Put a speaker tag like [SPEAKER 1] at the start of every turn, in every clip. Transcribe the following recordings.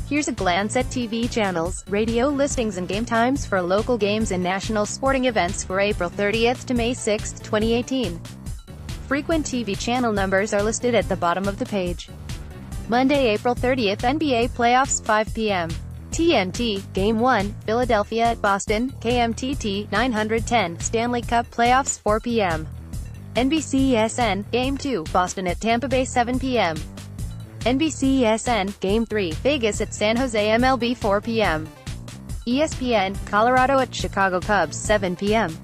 [SPEAKER 1] Here's a glance at TV channels, radio listings and game times for local games and national sporting events for April 30th to May 6, 2018. Frequent TV channel numbers are listed at the bottom of the page. Monday, April 30th, NBA Playoffs, 5 p.m. TNT Game 1, Philadelphia at Boston, KMTT 910, Stanley Cup Playoffs, 4 p.m. NBCSN Game 2, Boston at Tampa Bay, 7 p.m. NBCSN Game 3, Vegas at San Jose MLB, 4 p.m. ESPN Colorado at Chicago Cubs, 7 p.m.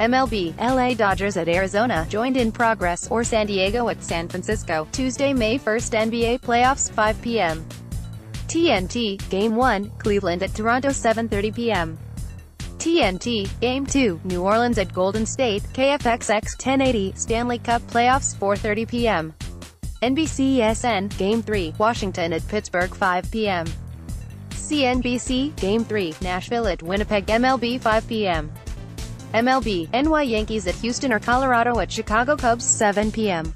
[SPEAKER 1] MLB L.A. Dodgers at Arizona, joined in progress, or San Diego at San Francisco, Tuesday, May 1st. NBA Playoffs, 5 p.m. TNT Game 1, Cleveland at Toronto, 7:30 p.m. TNT Game 2, New Orleans at Golden State, KFXX 1080, Stanley Cup Playoffs, 4:30 p.m. NBCSN Game 3, Washington at Pittsburgh, 5 p.m. CNBC Game 3, Nashville at Winnipeg, MLB, 5 p.m. MLB NY Yankees at Houston or Colorado at Chicago Cubs, 7 p.m.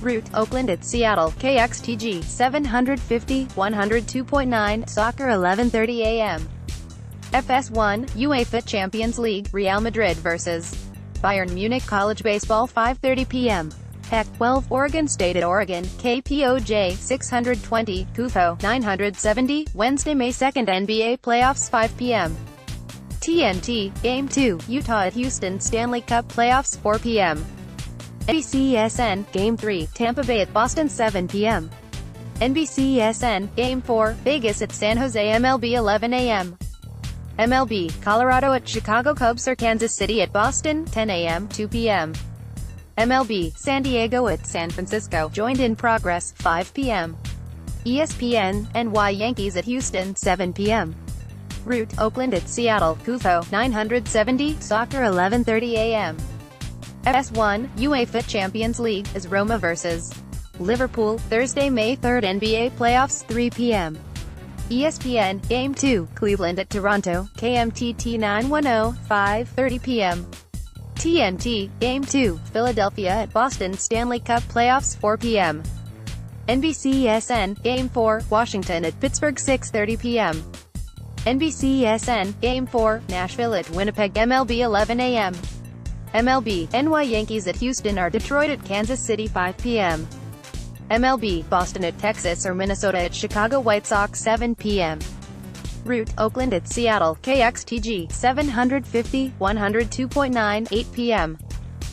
[SPEAKER 1] Root Oakland at Seattle, KXTG 750, 102.9, Soccer, 11:30 a.m. FS1 UEFA Champions League, Real Madrid vs. Bayern Munich. College Baseball, 5:30 p.m. Pac-12 Oregon State at Oregon, KPOJ 620, KUFO 970, Wednesday, May 2nd. NBA Playoffs, 5 p.m. TNT Game 2, Utah at Houston, Stanley Cup Playoffs, 4 p.m. NBCSN Game 3, Tampa Bay at Boston, 7 p.m. NBCSN Game 4, Vegas at San Jose MLB, 11 a.m. MLB Colorado at Chicago Cubs or Kansas City at Boston, 10 a.m. 2 p.m. MLB San Diego at San Francisco, joined in progress, 5 p.m. ESPN NY Yankees at Houston, 7 p.m. Root Oakland at Seattle, KUFO 970, Soccer, 11:30 a.m. FS1 UEFA Champions League is Roma vs. Liverpool, Thursday, May 3rd. NBA Playoffs, 3 p.m. ESPN Game 2, Cleveland at Toronto, KMTT 910, 5:30 p.m. TNT Game 2, Philadelphia at Boston, Stanley Cup Playoffs, 4 p.m. NBCSN Game 4, Washington at Pittsburgh, 6:30 p.m. NBCSN Game 4, Nashville at Winnipeg, MLB, 11 a.m. MLB NY Yankees at Houston or Detroit at Kansas City, 5 p.m. MLB Boston at Texas or Minnesota at Chicago White Sox, 7 p.m. Root Oakland at Seattle, KXTG 750, 102.9, 8 p.m.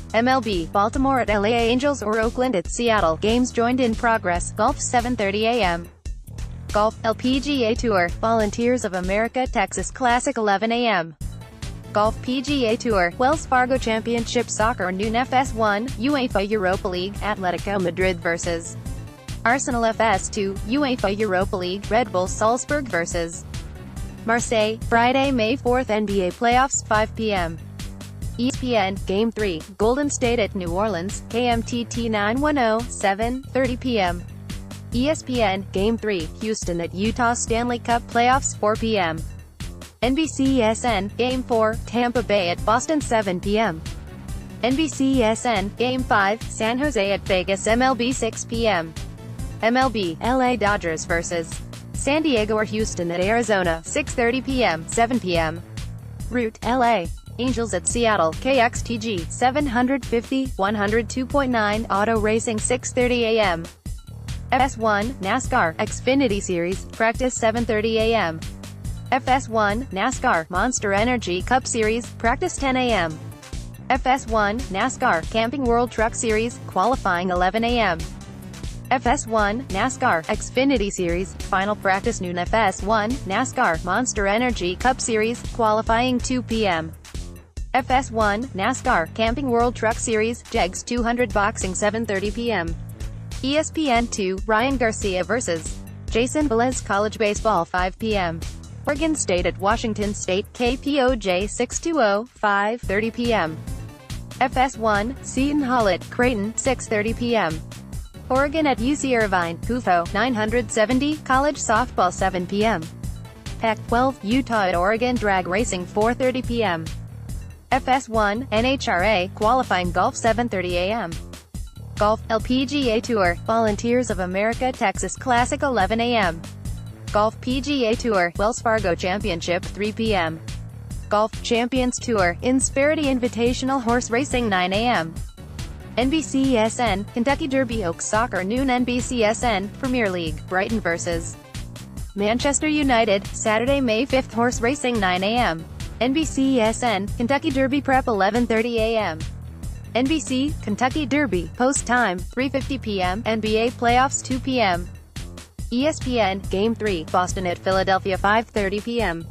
[SPEAKER 1] MLB Baltimore at L.A. Angels or Oakland at Seattle, games joined in progress. Golf, 7:30 a.m. Golf LPGA Tour, Volunteers of America Texas Classic, 11 a.m. Golf PGA Tour, Wells Fargo Championship Soccer, noon. FS1 UEFA Europa League, Atletico Madrid vs. Arsenal. FS2 UEFA Europa League, Red Bull Salzburg vs. Marseille, Friday, May 4th. NBA Playoffs, 5 p.m. ESPN Game 3, Golden State at New Orleans, KMTT 910, 7:30 p.m. ESPN Game 3, Houston at Utah, Stanley Cup Playoffs, 4 p.m. NBCSN Game 4, Tampa Bay at Boston, 7 p.m. NBCSN Game 5, San Jose at Vegas, MLB, 6 p.m. MLB L.A. Dodgers vs. San Diego or Houston at Arizona, 6:30 p.m. 7 p.m. Root L.A. Angels at Seattle, KXTG 750, 102.9, Auto Racing, 6:30 a.m. FS1 NASCAR Xfinity Series, Practice, 7:30 a.m. FS1 NASCAR Monster Energy Cup Series, Practice, 10 a.m. FS1 NASCAR Camping World Truck Series, Qualifying, 11 a.m. FS1 NASCAR Xfinity Series, Final Practice, noon. FS1 NASCAR Monster Energy Cup Series, Qualifying, 2 p.m. FS1 NASCAR Camping World Truck Series, JEGS 200 Boxing, 7:30 p.m. ESPN2 Ryan Garcia vs. Jason Velez College Baseball, 5 p.m. Oregon State at Washington State, KPOJ 620, 5:30 p.m. FS1 Seton Hall at Creighton, 6:30 p.m. Oregon at UC Irvine, KUFO 970, College Softball, 7 p.m. Pac-12 Utah at Oregon Drag Racing, 4:30 p.m. FS1 NHRA Qualifying Golf, 7:30 a.m. Golf LPGA Tour Volunteers of America Texas Classic, 11 a.m. Golf PGA Tour, Wells Fargo Championship 3 p.m. Golf Champions Tour, Insperity Invitational Horse Racing 9 a.m. NBCSN, Kentucky Derby Oaks Soccer noon. NBCSN, Premier League, Brighton vs. Manchester United, Saturday, May 5th. Horse Racing 9 a.m. NBCSN, Kentucky Derby Prep 11:30 a.m. NBC, Kentucky Derby, Post Time, 3:50 p.m. NBA Playoffs 2 p.m. ESPN, Game 3, Boston at Philadelphia 5:30 p.m.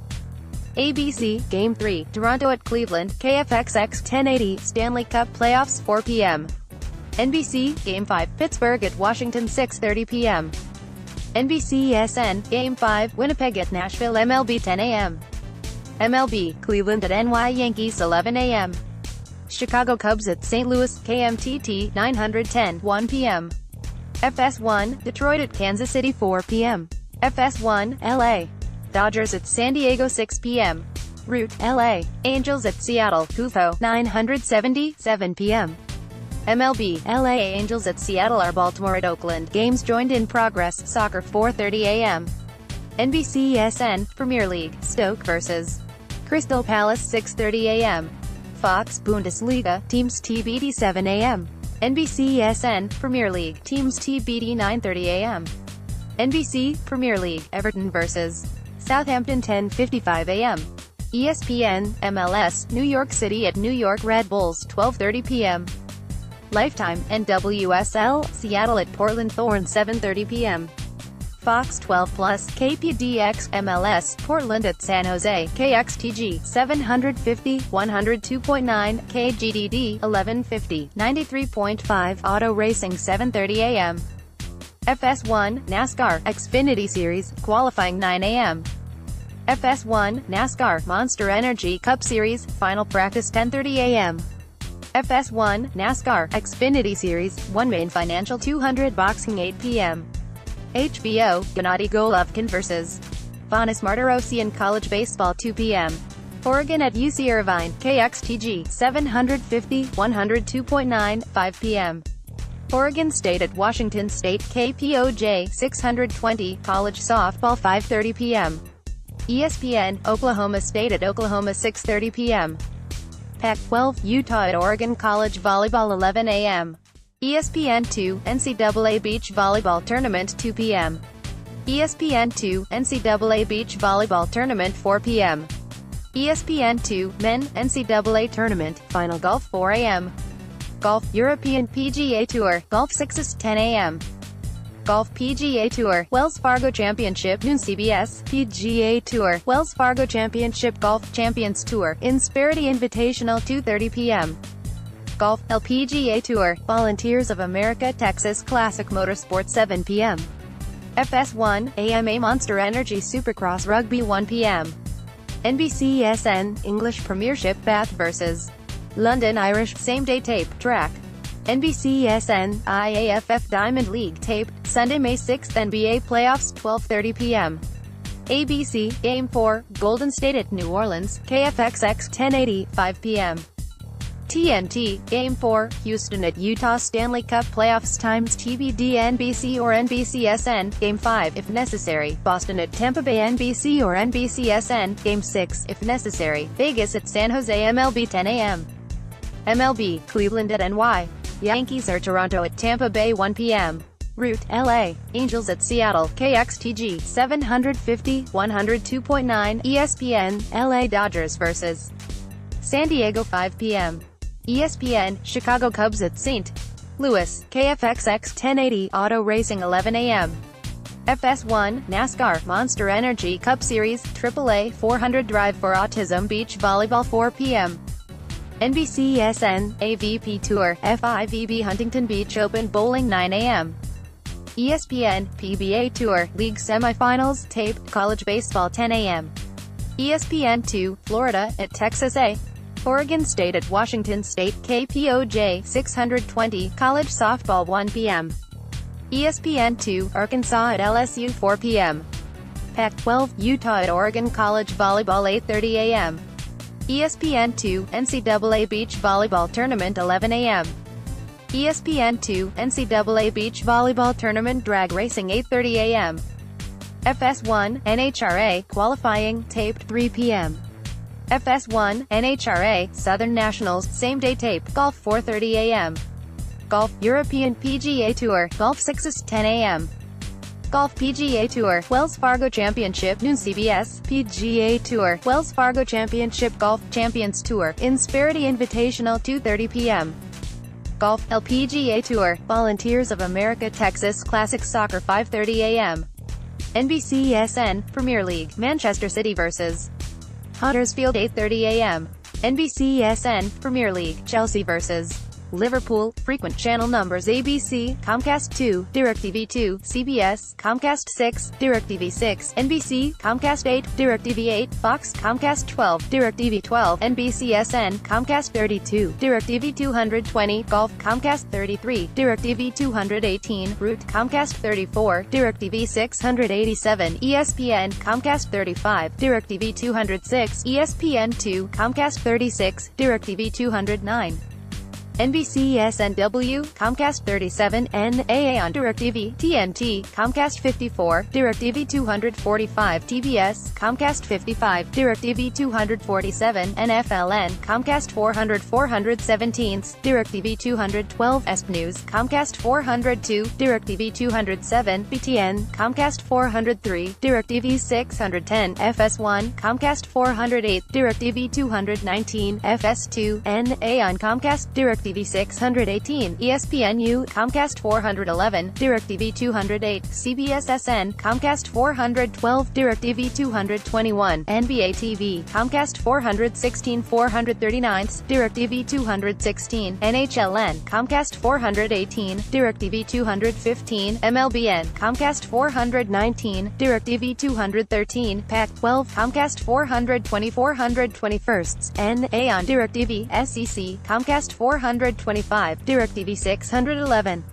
[SPEAKER 1] ABC, Game 3, Toronto at Cleveland, KFXX 1080, Stanley Cup Playoffs 4 p.m. NBC, Game 5, Pittsburgh at Washington 6:30 p.m. NBCSN, Game 5, Winnipeg at Nashville. MLB 10 a.m. MLB, Cleveland at NY Yankees 11 a.m. Chicago Cubs at St. Louis, KMTT 910, 1 p.m. FS1, Detroit at Kansas City 4 p.m. FS1, L.A. Dodgers at San Diego 6 p.m. Route, L.A. Angels at Seattle, Kufo 970, 7 p.m. MLB, L.A. Angels at Seattle are Baltimore at Oakland. Games joined in progress. Soccer 4:30 a.m. NBCSN, Premier League, Stoke vs. Crystal Palace 6:30 a.m. Fox, Bundesliga, Teams TBD 7 a.m. NBCSN, Premier League, Teams TBD 9:30 a.m. NBC, Premier League, Everton vs. Southampton 10:55 a.m. ESPN, MLS, New York City at New York Red Bulls 12:30 p.m. Lifetime, NWSL, Seattle at Portland Thorns 7:30 p.m. Fox 12+, KPDX, MLS, Portland at San Jose, KXTG, 750, 102.9, KGDD, 1150, 93.5, Auto Racing 7:30 a.m. FS1, NASCAR, Xfinity Series, qualifying 9 a.m. FS1, NASCAR, Monster Energy Cup Series, final practice 10:30 a.m. FS1, NASCAR, Xfinity Series, 1 main financial 200 boxing 8 p.m. HBO, Gennady Golovkin vs. Vanes Martirosyan College Baseball 2 p.m. Oregon at UC Irvine, KXTG, 750, 102.9, 5 p.m. Oregon State at Washington State, KPOJ, 620, College Softball 5:30 p.m. ESPN, Oklahoma State at Oklahoma 6:30 p.m. Pac-12, Utah at Oregon College Volleyball 11 a.m. ESPN2, NCAA Beach Volleyball Tournament 2 p.m. ESPN2, NCAA Beach Volleyball Tournament 4 p.m. ESPN2, Men, NCAA Tournament, Final Golf 4 a.m. Golf, European PGA Tour, Golf 6s 10 a.m. Golf PGA Tour, Wells Fargo Championship noon. CBS, PGA Tour, Wells Fargo Championship Golf Champions Tour, Insperity Invitational 2:30 p.m. Golf, LPGA Tour, Volunteers of America Texas Classic Motorsport 7 p.m. FS1, AMA Monster Energy Supercross Rugby 1 p.m. NBCSN, English Premiership Bath vs. London Irish, same-day tape, track. NBCSN, IAFF Diamond League tape, Sunday, May 6th. NBA Playoffs 12:30 p.m. ABC, Game 4, Golden State at New Orleans, KFXX 1080, 5 p.m. TNT, Game 4, Houston at Utah. Stanley Cup Playoffs times TBD. NBC or NBCSN, Game 5, if necessary. Boston at Tampa Bay. NBC or NBCSN, Game 6, if necessary. Vegas at San Jose. MLB 10 a.m. MLB, Cleveland at NY. Yankees are Toronto at Tampa Bay 1 p.m. Route, L.A. Angels at Seattle, KXTG, 750, 102.9, ESPN, L.A. Dodgers vs. San Diego 5 p.m. ESPN, Chicago Cubs at St. Louis, KFXX 1080, Auto Racing 11 a.m. FS1, NASCAR, Monster Energy Cup Series, AAA, 400 Drive for Autism Beach Volleyball 4 p.m. NBCSN, AVP Tour, FIVB Huntington Beach Open Bowling 9 a.m. ESPN, PBA Tour, League Semifinals, taped, College Baseball 10 a.m. ESPN2, Florida, at Texas A. Oregon State at Washington State, KPOJ, 620, College Softball 1 p.m. ESPN2, Arkansas at LSU 4 p.m. Pac-12, Utah at Oregon College Volleyball 8:30 a.m. ESPN2, NCAA Beach Volleyball Tournament 11 a.m. ESPN2, NCAA Beach Volleyball Tournament Drag Racing 8:30 a.m. FS1, NHRA, qualifying, taped 3 p.m. FS1, NHRA, Southern Nationals, same-day tape, golf 4:30 a.m. Golf, European PGA Tour, golf 6 10 a.m. Golf PGA Tour, Wells Fargo Championship, noon CBS, PGA Tour, Wells Fargo Championship Golf, Champions Tour, Insperity Invitational 2:30 p.m. Golf, LPGA Tour, Volunteers of America Texas Classic Soccer 5:30 a.m. NBCSN, Premier League, Manchester City vs. Huddersfield 8:30 a.m. NBCSN, Premier League, Chelsea vs. Liverpool, frequent channel numbers ABC, Comcast 2, DirecTV 2, CBS, Comcast 6, DirecTV 6, NBC, Comcast 8, DirecTV 8, Fox, Comcast 12, DirecTV 12, NBCSN, Comcast 32, DirecTV 220, Golf, Comcast 33, DirecTV 218, Root, Comcast 34, DirecTV 687, ESPN, Comcast 35, DirecTV 206, ESPN 2, Comcast 36, DirecTV 209. NBCSNW, Comcast 37, NAA on DirecTV, TNT, Comcast 54, DirecTV 245, TBS, Comcast 55, DirecTV 247, NFLN, Comcast 400 417, DirecTV 212, ESP News, Comcast 402, DirecTV 207, BTN, Comcast 403, DirecTV 610, FS1, Comcast 408, DirecTV 219, FS2, NA on Comcast, DirecTV 618, ESPNU, Comcast 411, DirecTV 208, CBSSN, Comcast 412, DirecTV 221, NBA TV, Comcast 416 439, DirecTV 216, NHLN, Comcast 418, DirecTV 215, MLBN, Comcast 419, DirecTV 213, Pac-12, Comcast 420 421, NA on DirecTV, SEC, Comcast 425, DirecTV 611.